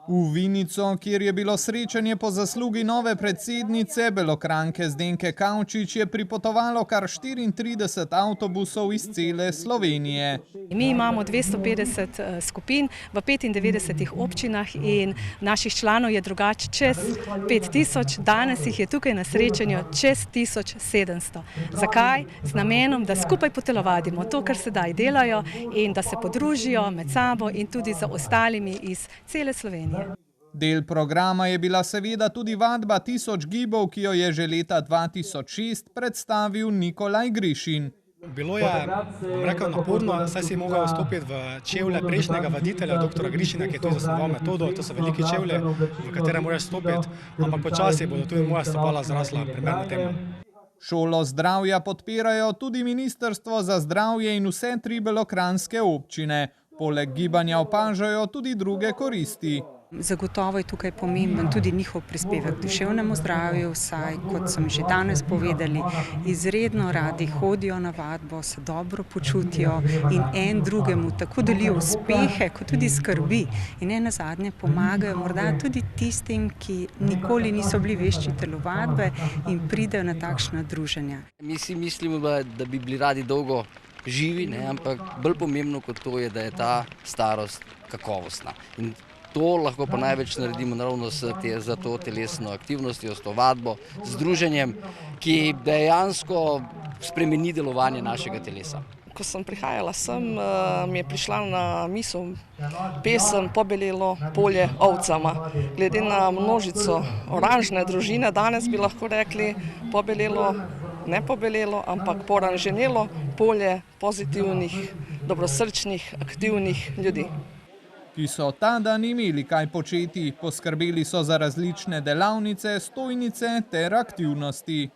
V Vinico, kjer je bilo srečanje po zaslugi nove predsednice Belokranjke Zdenke Kavčič, je pripotovalo kar 34 avtobusov iz cele Slovenije. Mi imamo 250 skupin v 95 občinah in naših članov je drugače čez 5000, danes jih je tukaj na srečanju čez 1700. Zakaj? Z namenom, da skupaj potelovadimo to, kar sedaj delajo in da se podružijo med sabo in tudi z ostalimi iz cele Slovenije. Del programa je bila seveda tudi vadba 1000 gibov, ki jo je že leta 2006 predstavil Nikolaj Grišin. Bilo je, rekel, naporno, saj si mogel vstopiti v čevlje prejšnjega vaditelja, doktora Grišina, ki je tudi zasnoval metodo. To so veliki čevlje, v katere moraš stopiti, ampak počasi bodo tudi moja stopala zrasla primerno temu. Šolo zdravja podpirajo tudi Ministrstvo za zdravje in vse 3 belokranjske občine. Poleg gibanja opažajo tudi druge koristi. Zagotovo je tukaj pomemben tudi njihov prispevek k duševnemu zdravju, saj, kot sem že danes povedali, izredno radi hodijo na vadbo, se dobro počutijo in en drugemu tako delijo uspehe, kot tudi skrbi. In nenazadnje pomagajo morda tudi tistim, ki nikoli niso bili vešči telovadbe in pridejo na takšna druženja. Mi si mislimo, da bi bili radi dolgo živi, ampak bolj pomembno kot to je, da je ta starost kakovostna. In to lahko pa največ naredimo naravno za to telesno aktivnostjo, s to vadbo, z druženjem, ki dejansko spremeni delovanje našega telesa. Ko sem prihajala sem, mi je prišla na misel pesem Pobelelo polje ovcama. Glede na množico oranžne družine, danes bi lahko rekli pobelelo, ne pobelelo, ampak poranženelo polje pozitivnih, dobrosrčnih, aktivnih ljudi. Ki so ta dan imeli kaj početi, poskrbeli so za različne delavnice, stojnice ter aktivnosti.